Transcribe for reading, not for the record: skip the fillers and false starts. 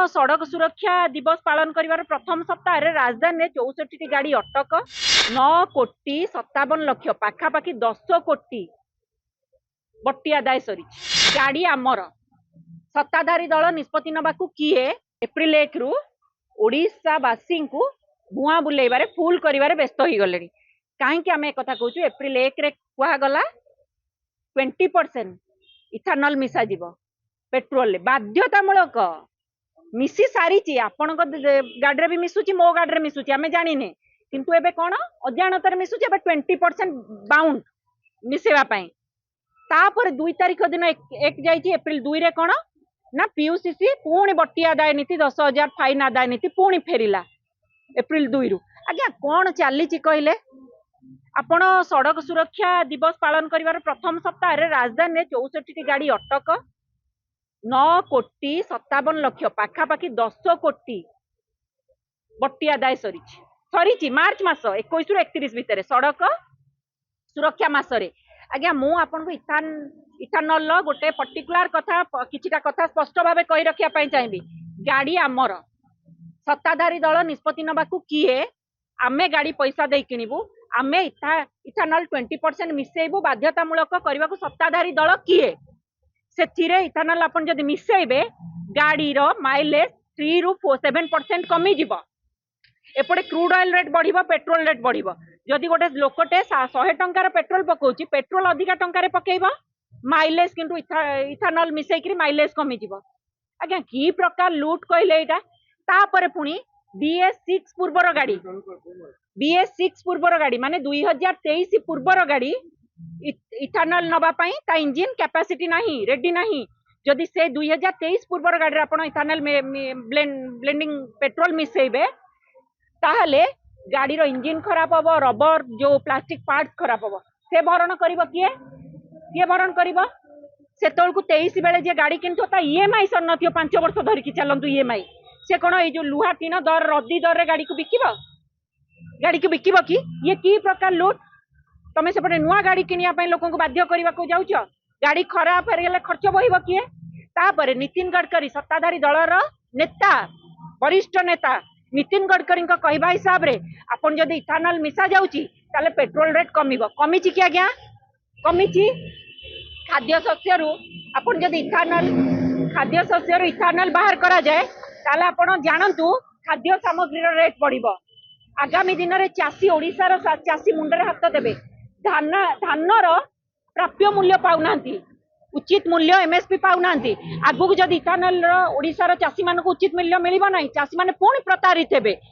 सड़क सुरक्षा दिवस पालन कर प्रथम सप्ताह राजधानी 64 गाड़ी अटक 9,57,00,000 पाखापाखि 10 कोटी बट्टी आदाय सरी गाड़ी आमर सत्ताधारी दल निष्पत्ति नबाकू किए एप्रिल 1 रु ओडिशावासी को भुआ बुलेबारे फुल करिवारे व्यस्त हो गले। कहीं आम एक कहूँ एप्रिल 1 रे कहगला 20% इथानल मिसा जीव पेट्रोल बाध्यतामूलक मिसी सारी आपण गाड़ी भी मिसुची मो गाड़ी मिसुची आम जाने किंतु एबे कौन अजाणतार मिसुची 20% बाउंड मिसेवाई तापर 2 तारिख दिन एक जाइए एप्रिल 2 रे कौन ना पीयूसीसी पुणी बट्टी आदाय नीति 10,000 फाइन आदाय नीति पुणी फेरिला एप्रिल 2 रु। आज्ञा कौन चली कहले आपण सड़क सुरक्षा दिवस पालन कर प्रथम सप्ताह राजधानी 64 गाड़ी अटक 9,57,00,000 पाखापाखि 10 कोटी बट्टी आदाय सरी मार्च मास 21 रु 31 भितर सड़क सुरक्षा मासरे। आज्ञा मु आपन को इथानल गोटे पर्टिकुलर कथा किछिटा कथा स्पष्ट भाव कही रखा चाहिए। गाड़ी आमर सत्ताधारी दल निष्पत्ति नबाकू किए आमे गाड़ी पैसा दे किनिबू आमे इथानल 20% मिसेबू बाध्यतामूलक करने को सत्ताधारी दल किए से इथानल आपन जदि मिसेबे गाड़ी रो माइलेज 3 रु 7% कमी जीव। एपटे क्रूड ऑयल रेट बढ़िबो पेट्रोल रेट बढ़िबो जदि गोटे लोकटे 100 टंकार पेट्रोल पकाउची पेट्रोल अधिका टंकार पकेइबो माइलेज किंतु इथानल मिसेकरी माइलेज कमी जीव। आज्ञा की प्रकार लूट कहले एटा तापरे पुणी BS6 पूर्वर गाड़ी BS6 पूर्वर गाड़ी माने 2023 पूर्वर गाड़ी इथानल नबा पई ता इंजिन कैपेसिटी नहीं रेडी नहीं जदि से 2023 पूर्वर गाड़ी आपण इथानल ब्लेंडिंग पेट्रोल मिसेबे ताहले गाड़ी रो इंजिन खराब हबो रबर जो प्लास्टिक पार्ट्स खराब हबो से भरण करिवो किए भरण करिवो सेतोल को 23 बेले जे गाड़ी किंतु ता EMI सर नथियो 5 वर्ष धरि कि चलंतु EMI से कोन ए जो लुहा टीन दर रद्दी दर रे गाड़ी को बिकिबो कि ये की प्रकार लूट तमे सेपटे नुआ गाड़ी किनिया पई लोकन को बाध्य करबा को जाउछ गाड़ी खराब हेले खर्च बहिबो किए तापरे नितिन गडकरी सत्ताधारी दलर नेता वरिष्ठ नेता नितिन गडकरी कहवा हिसाब रे आपन जदि इथानल मिसा जाउची ताले पेट्रोल रेट कमिबो कमिची कि आज्ञा कमिची खाद्य शस्यरु आपन जदि खाद्य शस्यरु इथानल बाहर करा जाए ताले आपन जानंतु खाद्य सामग्री रेट बढ़िबो। आगामी दिन में चाषी ओडिशार चाषी मुंडरे हाथ देबे धानर प्राप्य मूल्य पाउना उचित मूल्य MSP पाउना आगु जदि इथानल ओडिशार चाषी मान उचित मूल्य मिलिबो नाही चाषी माने पुणी प्रतारित हेबे।